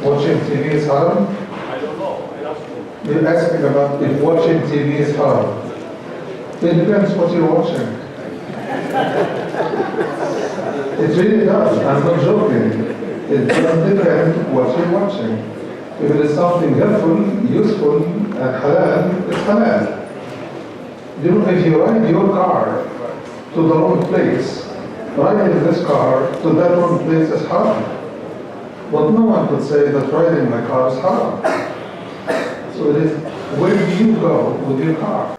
Watching TV is haram? I don't know. I asked you. You're asking about if watching TV is haram. It depends what you're watching. It really does. I'm not joking. It does depend what you're watching. If it is something helpful, useful, and halal, it's halal. You know, if you ride your car to the wrong place, riding this car to that wrong place is haram. But no one could say that riding my car is haram. So it is, where do you go with your car?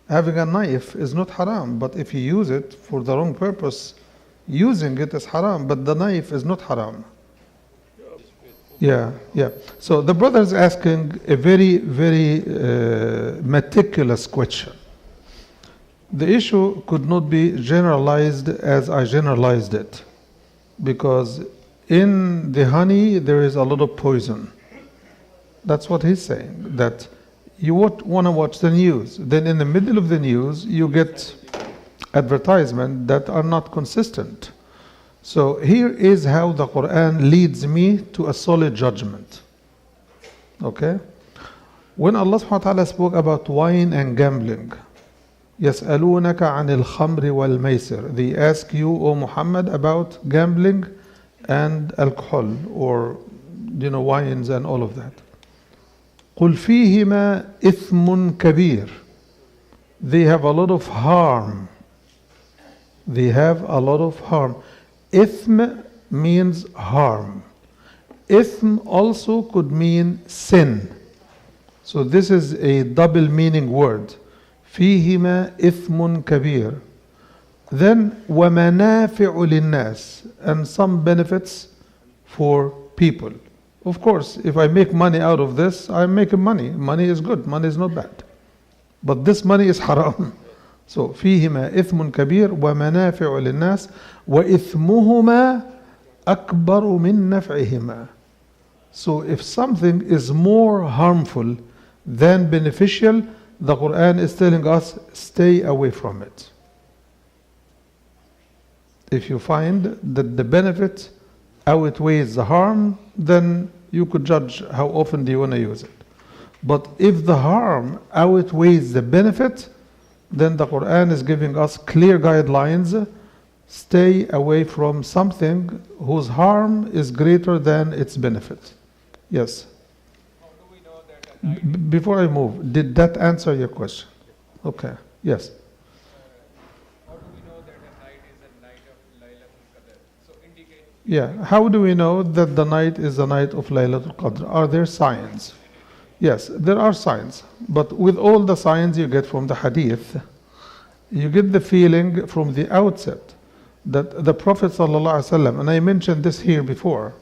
Having a knife is not haram, but if you use it for the wrong purpose, using it is haram, but the knife is not haram. Yeah. So the brother is asking a very, very meticulous question. The issue could not be generalized as I generalized it, because in the honey there is a lot of poison. That's what he's saying, that you want to watch the news. Then in the middle of the news, you get advertisements that are not consistent. So here is how the Quran leads me to a solid judgment. Okay? When Allah subhanahu wa ta'ala spoke about wine and gambling, يَسْأَلُونَكَ عَنِ الْخَمْرِ وَالْمَيْسِرِ, they ask you, O Muhammad, about gambling and alcohol, or wines and all of that. قُلْ فِيهِمَا إِثْمٌ كَبِيرٌ, they have a lot of harm. They have a lot of harm. Ithm means harm. Ithm also could mean sin. So this is a double meaning word. فِيهِمَا إِثْمٌ كَبِيرٌ. Then وَمَنَافِعُ لِلنَّاسِ, and some benefits for people. Of course, if I make money out of this, I'm making money. Money is good, money is not bad. But this money is haram. So فيهما إثم كبير ومنافع للناس وإثمهما أكبر من نفعهما. So if something is more harmful than beneficial, the Quran is telling us, stay away from it. If you find that the benefit outweighs the harm, then you could judge how often do you want to use it. But if the harm outweighs the benefit, then the Quran is giving us clear guidelines. Stay away from something whose harm is greater than its benefit. Yes? How do we know that Before I move, did that answer your question? Okay. Yes? how do we know that a night is a night of Laylatul Qadr? So indicate. Yeah. How do we know that the night is the night of Laylatul Qadr? Are there signs? Yes, there are signs. But with all the signs you get from the hadith, you get the feeling from the outset that the Prophet ﷺ, and I mentioned this here before,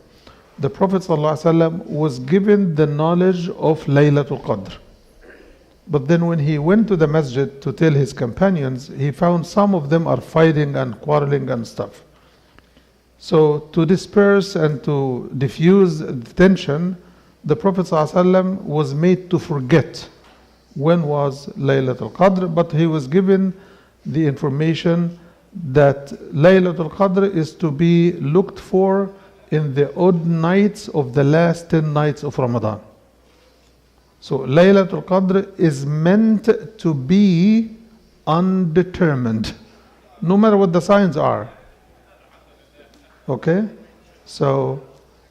the Prophet ﷺ was given the knowledge of Laylatul Qadr. But then when he went to the masjid to tell his companions, he found some of them are fighting and quarreling and stuff. So to disperse and to diffuse the tension, the Prophet ﷺ was made to forget when was Laylatul Qadr, but he was given the information that Laylatul Qadr is to be looked for in the odd nights of the last 10 nights of Ramadan. So Laylatul Qadr is meant to be undetermined, no matter what the signs are. Okay? So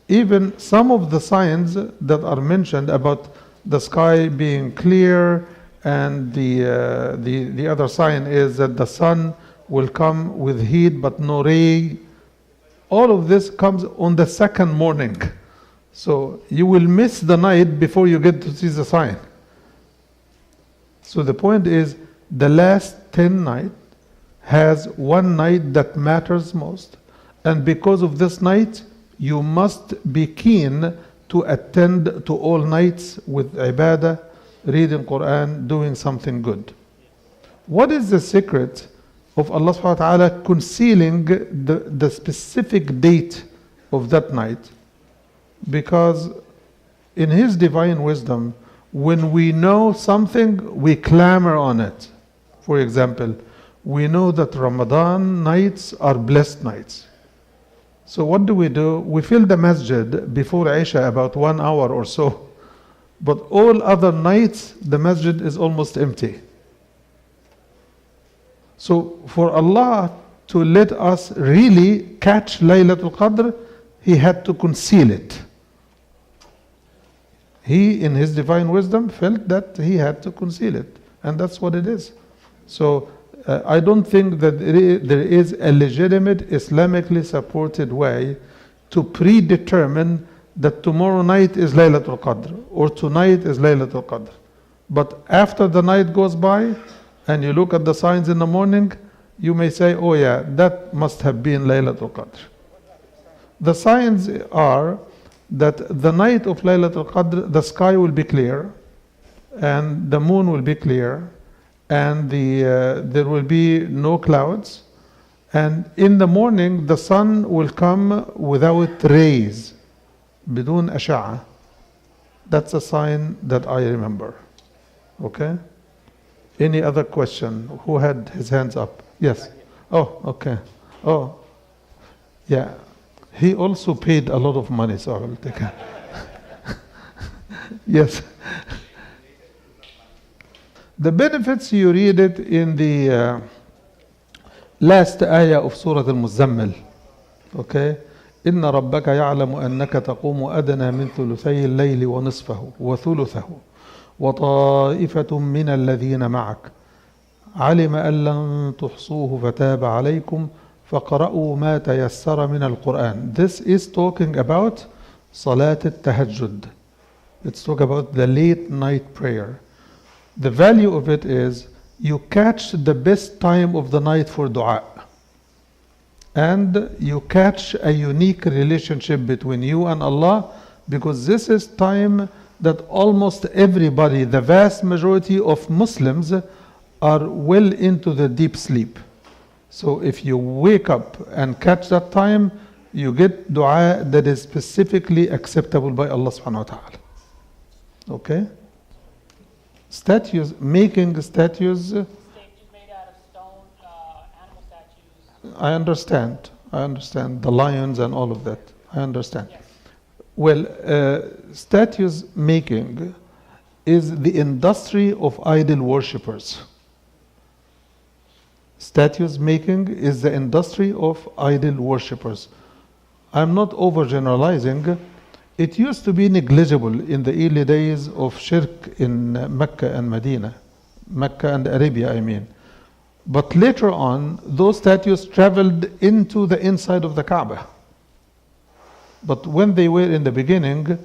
even some of the signs that are mentioned about the sky being clear, and the other sign is that the sun will come with heat but no ray. All of this comes on the second morning. So you will miss the night before you get to see the sign. So the point is, the last 10 nights has one night that matters most. And because of this night, you must be keen to attend to all nights with ibadah, reading Quran, doing something good. What is the secret of Allah subhanahu wa ta'ala concealing the specific date of that night? Because in His divine wisdom, when we know something, we clamor on it. For example, we know that Ramadan nights are blessed nights. So what do? We fill the masjid before Isha about 1 hour or so. But all other nights, the masjid is almost empty. So for Allah to let us really catch Laylatul Qadr, He had to conceal it. He, in His divine wisdom, felt that He had to conceal it. And that's what it is. So I don't think that there is a legitimate Islamically supported way to predetermine that tomorrow night is Laylatul Qadr or tonight is Laylatul Qadr. But after the night goes by and you look at the signs in the morning, you may say, oh yeah, that must have been Laylatul Qadr. The signs are that the night of Laylatul Qadr, the sky will be clear and the moon will be clear and there will be no clouds, and in the morning the sun will come without rays, بدون أشعة. That's a sign that I remember. Okay? Any other question? Who had his hands up? Yes. Oh, okay. Oh, yeah. He also paid a lot of money, so I will take it. Yes. The benefits, you read it in the last ayah of Surah Al-Muzammil. Okay? إن ربك يعلم أنك تقوم أدنى من ثلثي الليل ونصفه وثلثه وطائفة من الذين معك علم أن لن تحصوه فتاب عليكم فقرأوا ما تيسر من القرآن. This is talking about صلاة التهجد. It's talking about the late night prayer. The value of it is you catch the best time of the night for dua. And you catch a unique relationship between you and Allah, because this is time that almost everybody, the vast majority of Muslims, are well into the deep sleep. So if you wake up and catch that time, you get dua that is specifically acceptable by Allah subhanahu wa ta'ala. Okay? Statues, making statues. Made out of stone, animal statues. I understand the lions and all of that. I understand. Yes. Well, statues making is the industry of idol worshippers. Statues making is the industry of idol worshippers. I'm not overgeneralizing. It used to be negligible in the early days of shirk in Mecca and Medina, Mecca and Arabia, I mean. But later on, those statues traveled into the inside of the Kaaba. But when they were in the beginning,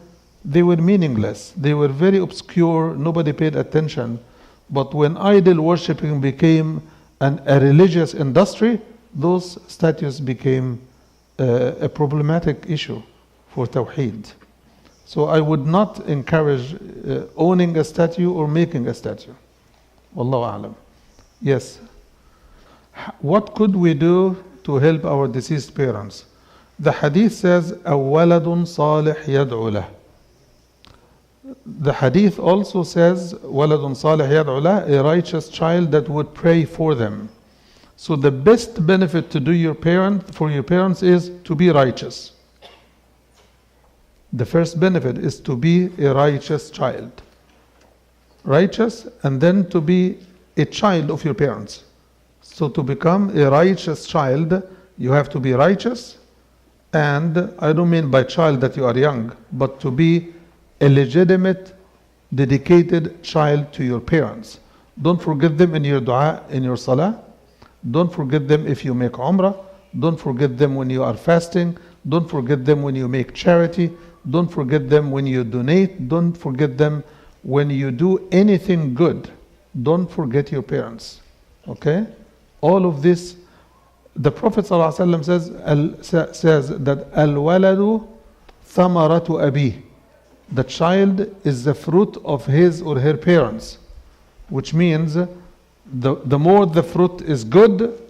they were meaningless. They were very obscure, nobody paid attention. But when idol worshipping became a religious industry, those statues became a problematic issue for Tawheed. So I would not encourage owning a statue or making a statue. Wallahu a'lam. Yes. What could we do to help our deceased parents? The hadith says, أَوَّلَدٌ صَالِحْ يَدْعُ لَهُ. The hadith also says, وَلَدٌ صَالِحْ يَدْعُ لَهُ, a righteous child that would pray for them. So the best benefit to do for your parents is to be righteous. The first benefit is to be a righteous child. Righteous, and then to be a child of your parents. So to become a righteous child, you have to be righteous. And I don't mean by child that you are young, but to be a legitimate, dedicated child to your parents. Don't forget them in your dua, in your salah. Don't forget them if you make umrah. Don't forget them when you are fasting. Don't forget them when you make charity. Don't forget them when you donate. Don't forget them when you do anything good. Don't forget your parents. Okay? All of this, the Prophet ﷺ says that Al-waladu thamaratu abi. The child is the fruit of his or her parents. Which means the more the fruit is good,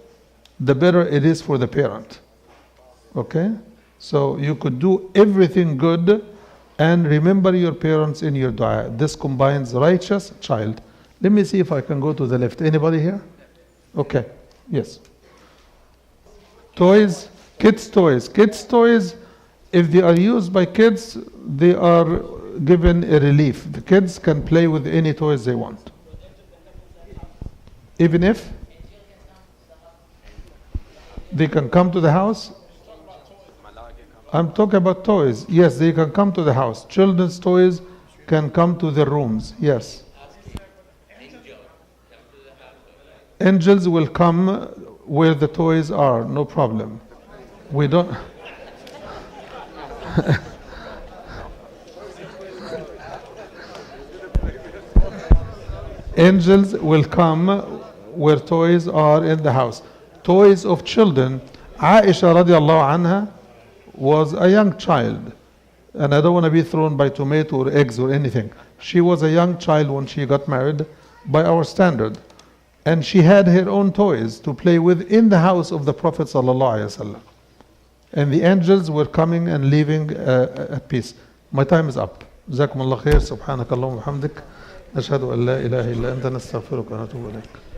the better it is for the parent. Okay? So you could do everything good and remember your parents in your dua. This combines righteous child. Let me see if I can go to the left. Anybody here? Okay. Yes. Toys. Kids' toys. Kids' toys, if they are used by kids, they are given a relief. The kids can play with any toys they want. Even if they can come to the house. I'm talking about toys. Yes, they can come to the house. Children's toys can come to the rooms. Yes. Angels will come where the toys are. No problem. We don't. Angels will come where toys are in the house. Toys of children. Aisha radiallahu anha was a young child. And I don't want to be thrown by tomato or eggs or anything. She was a young child when she got married by our standard. And she had her own toys to play with in the house of the Prophet sallallahu alaihi wasallam. And the angels were coming and leaving at peace. My time is up. جزاكم الله خير. سبحانك اللهم وبحمدك. نشهد أن لا إله إلا أنت نستغفرك ونتوب إليك.